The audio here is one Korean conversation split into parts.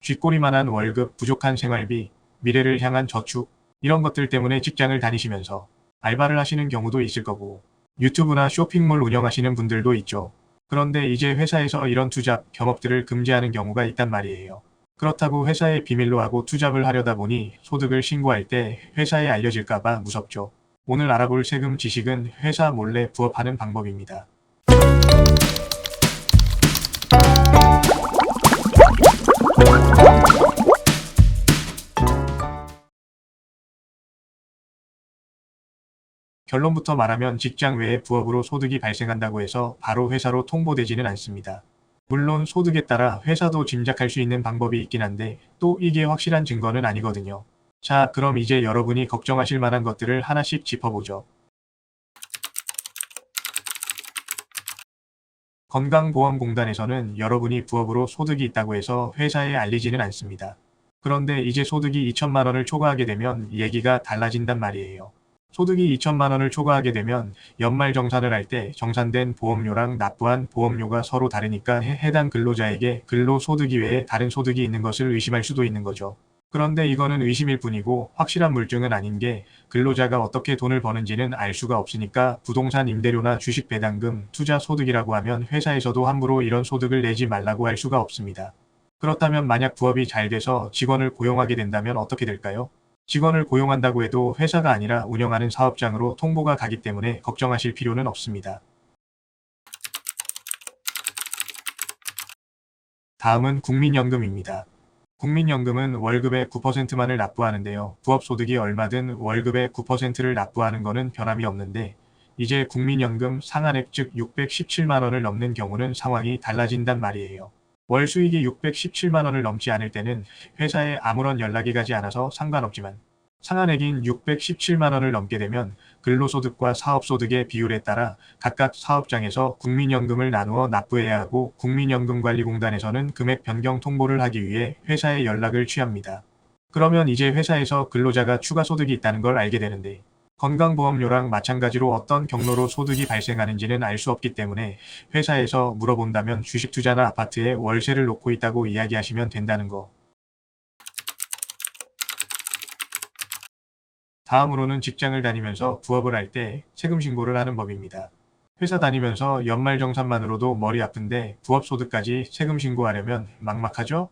쥐꼬리만한 월급, 부족한 생활비, 미래를 향한 저축, 이런 것들 때문에 직장을 다니시면서 알바를 하시는 경우도 있을 거고, 유튜브나 쇼핑몰 운영하시는 분들도 있죠. 그런데 이제 회사에서 이런 투잡, 겸업들을 금지하는 경우가 있단 말이에요. 그렇다고 회사에 비밀로 하고 투잡을 하려다 보니 소득을 신고할 때 회사에 알려질까봐 무섭죠. 오늘 알아볼 세금 지식은 회사 몰래 부업하는 방법입니다. 결론부터 말하면 직장 외에 부업으로 소득이 발생한다고 해서 바로 회사로 통보되지는 않습니다. 물론 소득에 따라 회사도 짐작할 수 있는 방법이 있긴 한데 또 이게 확실한 증거는 아니거든요. 자, 그럼 이제 여러분이 걱정하실 만한 것들을 하나씩 짚어보죠. 건강보험공단에서는 여러분이 부업으로 소득이 있다고 해서 회사에 알리지는 않습니다. 그런데 이제 소득이 2천만 원을 초과하게 되면 얘기가 달라진단 말이에요. 소득이 2천만 원을 초과하게 되면 연말정산을 할 때 정산된 보험료랑 납부한 보험료가 서로 다르니까 해당 근로자에게 근로소득 이외에 다른 소득이 있는 것을 의심할 수도 있는 거죠. 그런데 이거는 의심일 뿐이고 확실한 물증은 아닌 게 근로자가 어떻게 돈을 버는지는 알 수가 없으니까 부동산 임대료나 주식 배당금, 투자 소득이라고 하면 회사에서도 함부로 이런 소득을 내지 말라고 할 수가 없습니다. 그렇다면 만약 부업이 잘 돼서 직원을 고용하게 된다면 어떻게 될까요? 직원을 고용한다고 해도 회사가 아니라 운영하는 사업장으로 통보가 가기 때문에 걱정하실 필요는 없습니다. 다음은 국민연금입니다. 국민연금은 월급의 9%만을 납부하는데요. 부업소득이 얼마든 월급의 9%를 납부하는 것은 변함이 없는데 이제 국민연금 상한액 즉 617만 원을 넘는 경우는 상황이 달라진단 말이에요. 월 수익이 617만 원을 넘지 않을 때는 회사에 아무런 연락이 가지 않아서 상관없지만 상한액인 617만 원을 넘게 되면 근로소득과 사업소득의 비율에 따라 각각 사업장에서 국민연금을 나누어 납부해야 하고 국민연금관리공단에서는 금액 변경 통보를 하기 위해 회사에 연락을 취합니다. 그러면 이제 회사에서 근로자가 추가 소득이 있다는 걸 알게 되는데 건강보험료랑 마찬가지로 어떤 경로로 소득이 발생하는지는 알 수 없기 때문에 회사에서 물어본다면 주식투자나 아파트에 월세를 놓고 있다고 이야기하시면 된다는 거. 다음으로는 직장을 다니면서 부업을 할 때 세금 신고를 하는 법입니다. 회사 다니면서 연말정산만으로도 머리 아픈데 부업소득까지 세금 신고하려면 막막하죠?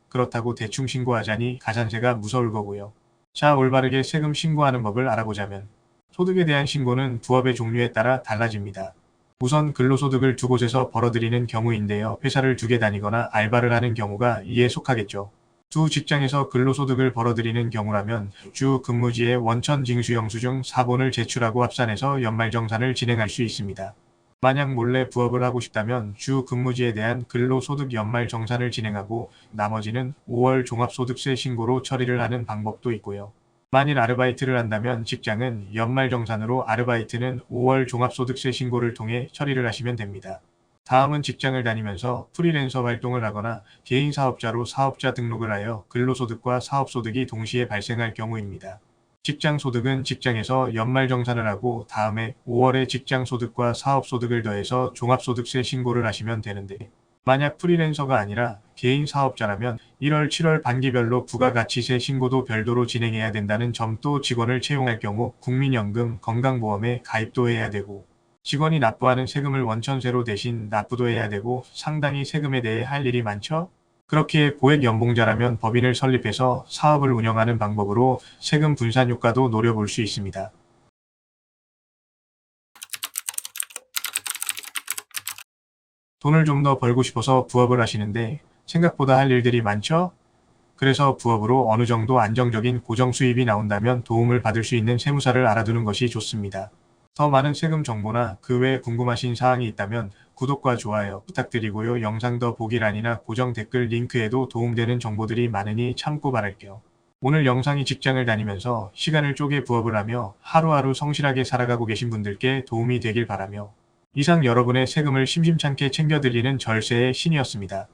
그렇다고 대충 신고하자니 가산세가 무서울 거고요. 자, 올바르게 세금 신고하는 법을 알아보자면 소득에 대한 신고는 부업의 종류에 따라 달라집니다. 우선 근로소득을 두 곳에서 벌어들이는 경우인데요. 회사를 두 개 다니거나 알바를 하는 경우가 이에 속하겠죠. 두 직장에서 근로소득을 벌어들이는 경우라면 주 근무지의 원천 징수영수증 사본을 제출하고 합산해서 연말정산을 진행할 수 있습니다. 만약 몰래 부업을 하고 싶다면 주 근무지에 대한 근로소득 연말정산을 진행하고 나머지는 5월 종합소득세 신고로 처리를 하는 방법도 있고요. 만일 아르바이트를 한다면 직장은 연말정산으로 아르바이트는 5월 종합소득세 신고를 통해 처리를 하시면 됩니다. 다음은 직장을 다니면서 프리랜서 활동을 하거나 개인 사업자로 사업자 등록을 하여 근로소득과 사업소득이 동시에 발생할 경우입니다. 직장소득은 직장에서 연말정산을 하고 다음에 5월에 직장소득과 사업소득을 더해서 종합소득세 신고를 하시면 되는데 만약 프리랜서가 아니라 개인 사업자라면 1월, 7월 반기별로 부가가치세 신고도 별도로 진행해야 된다는 점도 직원을 채용할 경우 국민연금, 건강보험에 가입도 해야 되고 직원이 납부하는 세금을 원천세로 대신 납부도 해야 되고 상당히 세금에 대해 할 일이 많죠? 그렇기에 고액연봉자라면 법인을 설립해서 사업을 운영하는 방법으로 세금 분산 효과도 노려볼 수 있습니다. 돈을 좀 더 벌고 싶어서 부업을 하시는데 생각보다 할 일들이 많죠? 그래서 부업으로 어느 정도 안정적인 고정 수입이 나온다면 도움을 받을 수 있는 세무사를 알아두는 것이 좋습니다. 더 많은 세금 정보나 그 외에 궁금하신 사항이 있다면 구독과 좋아요 부탁드리고요. 영상 더 보기란이나 고정 댓글 링크에도 도움되는 정보들이 많으니 참고 바랄게요. 오늘 영상이 직장을 다니면서 시간을 쪼개 부업을 하며 하루하루 성실하게 살아가고 계신 분들께 도움이 되길 바라며 이상 여러분의 세금을 심심찮게 챙겨드리는 절세의 신이었습니다.